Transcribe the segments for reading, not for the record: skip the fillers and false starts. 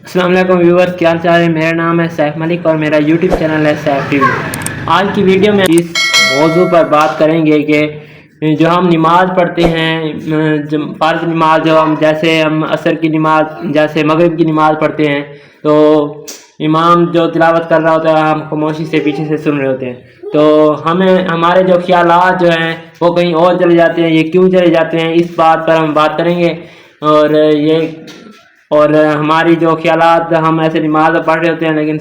السلام علیکم ویورز، کیا حال چال ہے؟ میرا نام ہے سیف ملک اور میرا یوٹیوب چینل ہے سیف ٹی وی۔ آج کی ویڈیو میں اس موضوع پر بات کریں گے کہ جو ہم نماز پڑھتے ہیں، فرض نماز جو جیسے ہم عصر کی نماز، جیسے مغرب کی نماز پڑھتے ہیں، تو امام جو تلاوت کر رہا ہوتا ہے ہم خاموشی سے پیچھے سے سن رہے ہوتے ہیں، تو ہمارے جو خیالات جو ہیں وہ کہیں اور چلے جاتے ہیں۔ یہ کیوں چلے جاتے ہیں، اس بات پر ہم بات کریں گے۔ اور ہماری جو خیالات، ہم ایسے نماز پڑھ رہے ہوتے ہیں لیکن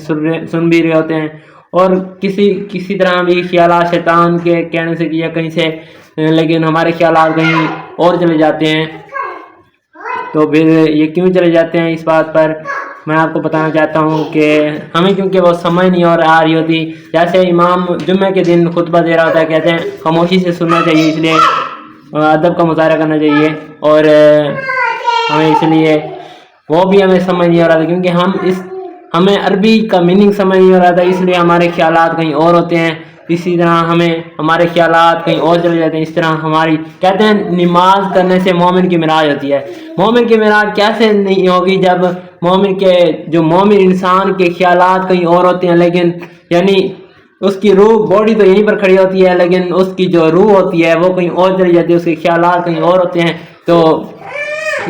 سن بھی رہے ہوتے ہیں، اور کسی طرح بھی خیالات شیطان کے کہنے سے یا کہیں سے، لیکن ہمارے خیالات کہیں اور چلے جاتے ہیں۔ تو پھر یہ کیوں چلے جاتے ہیں، اس بات پر میں آپ کو بتانا چاہتا ہوں کہ ہمیں کیونکہ وہ سمجھ نہیں اور آ رہی ہوتی۔ جیسے امام جمعہ کے دن خطبہ دے رہا ہوتا ہے، کہتے ہیں خاموشی سے سننا چاہیے، اس لیے ادب کا مظاہرہ کرنا چاہیے، اور ہمیں اس لیے وہ بھی ہمیں سمجھ نہیں آ رہا تھا، کیونکہ ہمیں عربی کا میننگ سمجھ نہیں آ رہا تھا، اس لیے ہمارے خیالات کہیں اور ہوتے ہیں۔ اسی طرح ہمارے خیالات کہیں اور چلے جاتے ہیں۔ اس طرح ہماری کہتے ہیں نماز کرنے سے مومن کی معراج ہوتی ہے۔ مومن کی معراج کیسے نہیں ہوگی جب مومن انسان کے خیالات کہیں اور ہوتے ہیں، لیکن یعنی اس کی روح، باڈی تو یہیں پر کھڑی ہوتی ہے لیکن اس کی جو روح ہوتی ہے وہ کہیں اور چلی جاتی ہے، اس کے خیالات کہیں اور ہوتے ہیں۔ تو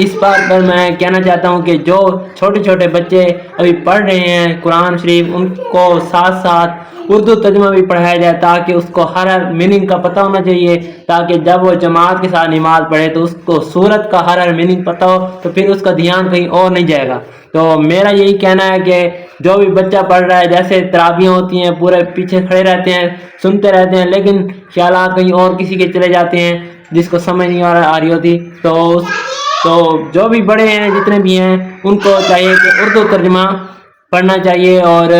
اس بات پر میں کہنا چاہتا ہوں کہ جو چھوٹے چھوٹے بچے ابھی پڑھ رہے ہیں قرآن شریف، ان کو ساتھ ساتھ اردو ترجمہ بھی پڑھایا جائے، تاکہ اس کو ہر میننگ کا پتہ ہونا چاہیے، تاکہ جب وہ جماعت کے ساتھ نماز پڑھے تو اس کو سورت کا ہر میننگ پتہ ہو، تو پھر اس کا دھیان کہیں اور نہیں جائے گا۔ تو میرا یہی کہنا ہے کہ جو بھی بچہ پڑھ رہا ہے، جیسے تراویح ہوتی ہیں، پورے پیچھے کھڑے رہتے ہیں، سنتے رہتے ہیں، لیکن خیالات کہیں اور کسی کے چلے جاتے ہیں، جس کو سمجھ نہیں آ رہی ہوتی، تو جو بھی بڑے ہیں، جتنے بھی ہیں، ان کو چاہیے کہ اردو ترجمہ پڑھنا چاہیے، اور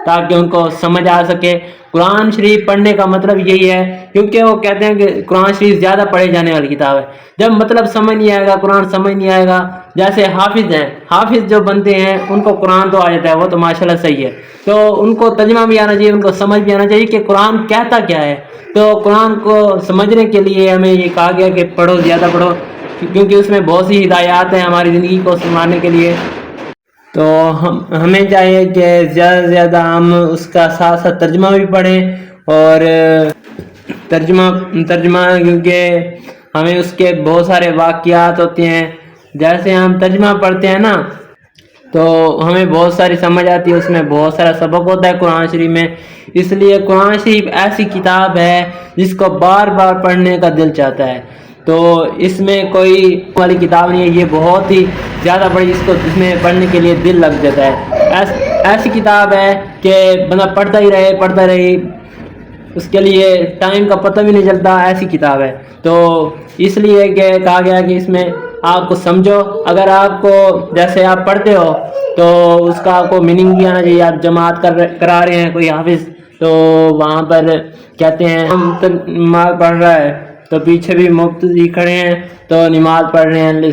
تاکہ ان کو سمجھ آ سکے۔ قرآن شریف پڑھنے کا مطلب یہی ہے، کیونکہ وہ کہتے ہیں کہ قرآن شریف زیادہ پڑھے جانے والی کتاب ہے۔ جب مطلب سمجھ نہیں آئے گا، قرآن سمجھ نہیں آئے گا، جیسے حافظ ہیں، حافظ جو بنتے ہیں ان کو قرآن تو آ جاتا ہے، وہ تو ماشاءاللہ صحیح ہے، تو ان کو ترجمہ بھی آنا چاہیے، ان کو سمجھ بھی آنا چاہیے کہ قرآن کہتا کیا ہے۔ تو قرآن کو سمجھنے کے لیے ہمیں یہ کہا گیا کہ پڑھو، زیادہ پڑھو، کیونکہ اس میں بہت سی ہدایات ہیں ہماری زندگی کو سنوارنے کے لیے۔ تو ہمیں چاہیے کہ زیادہ سے زیادہ ہم اس کا ساتھ ساتھ ترجمہ بھی پڑھیں، اور ترجمہ کیونکہ ہمیں اس کے بہت سارے واقعات ہوتے ہیں، جیسے ہم ترجمہ پڑھتے ہیں نا تو ہمیں بہت ساری سمجھ آتی ہے، اس میں بہت سارا سبق ہوتا ہے قرآن شریف میں۔ اس لیے قرآن شریف ایسی کتاب ہے جس کو بار بار پڑھنے کا دل چاہتا ہے۔ تو اس میں کوئی والی کتاب نہیں ہے، یہ بہت ہی زیادہ بڑی، اس میں پڑھنے کے لیے دل لگ جاتا ہے۔ ایسی کتاب ہے کہ بندہ پڑھتا ہی رہے، اس کے لیے ٹائم کا پتہ بھی نہیں چلتا، ایسی کتاب ہے۔ تو اس لیے کہ کہا گیا کہ اس میں آپ کو سمجھو، اگر آپ کو جیسے آپ پڑھتے ہو تو اس کا آپ کو میننگ بھی آنا چاہیے۔ آپ جماعت کرا رہے ہیں، کوئی حافظ، تو وہاں پر کہتے ہیں ہم نماز پڑھ رہا ہے تو پیچھے بھی مقتدی کھڑے ہیں، تو نماز پڑھ رہے ہیں،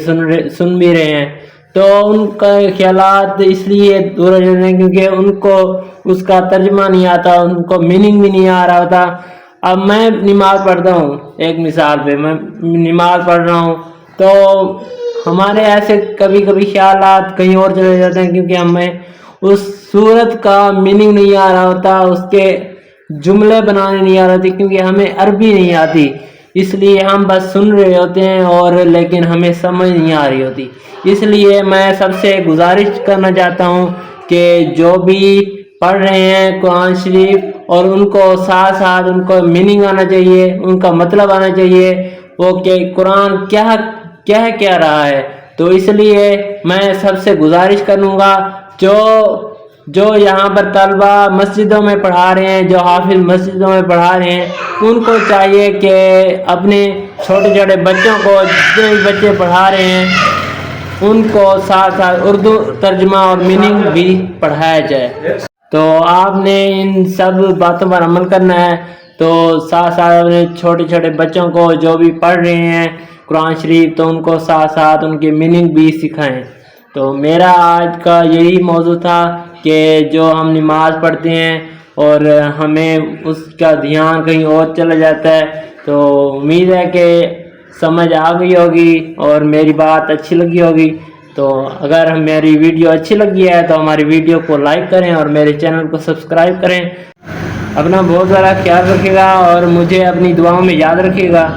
سن بھی رہے ہیں، تو ان کا خیالات اس لیے دور ہو جاتے ہیں کیونکہ ان کو اس کا ترجمہ نہیں آتا، ان کو میننگ بھی نہیں آ رہا ہوتا۔ اب میں نماز پڑھتا ہوں، ایک مثال پہ میں نماز پڑھ رہا ہوں، تو ہمارے ایسے کبھی کبھی خیالات کہیں اور چلے جاتے ہیں، کیونکہ ہمیں اس صورت کا میننگ نہیں آ رہا ہوتا، اس کے جملے بنانے نہیں آ رہے تھے، کیونکہ ہمیں عربی نہیں آتی، اس لیے ہم بس سن رہے ہوتے ہیں، اور لیکن ہمیں سمجھ نہیں آ رہی ہوتی۔ اس لیے میں سب سے گزارش کرنا چاہتا ہوں کہ جو بھی پڑھ رہے ہیں قرآن شریف، اور ان کو ساتھ ساتھ ان کو میننگ آنا چاہیے، ان کا مطلب آنا چاہیے، وہ کہ قرآن کیا رہا ہے۔ تو اس لیے میں سب سے گزارش کروں گا، جو یہاں پر طلبہ مسجدوں میں پڑھا رہے ہیں، جو حافظ مسجدوں میں پڑھا رہے ہیں، ان کو چاہیے کہ اپنے چھوٹے چھوٹے بچوں کو، جتنے بھی بچے پڑھا رہے ہیں، ان کو ساتھ ساتھ اردو ترجمہ اور میننگ بھی پڑھایا جائے۔ تو آپ نے ان سب باتوں پر عمل کرنا ہے، تو ساتھ ساتھ اپنے چھوٹے چھوٹے بچوں کو جو بھی پڑھ رہے ہیں قرآن شریف، تو ان کو ساتھ ساتھ ان کی میننگ بھی سکھائیں۔ تو میرا آج کا یہی موضوع تھا کہ جو ہم نماز پڑھتے ہیں اور ہمیں اس کا دھیان کہیں اور چلا جاتا ہے، تو امید ہے کہ سمجھ آ گئی ہوگی اور میری بات اچھی لگی ہوگی۔ تو اگر میری ویڈیو اچھی لگی ہے تو ہماری ویڈیو کو لائک کریں اور میرے چینل کو سبسکرائب کریں. اپنا بہت سارا خیال رکھیے گا اور مجھے اپنی دعاؤں میں یاد رکھیے گا.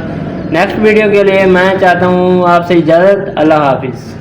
نیکسٹ ویڈیو کے لیے میں چاہتا ہوں آپ سے اجازت. اللہ حافظ.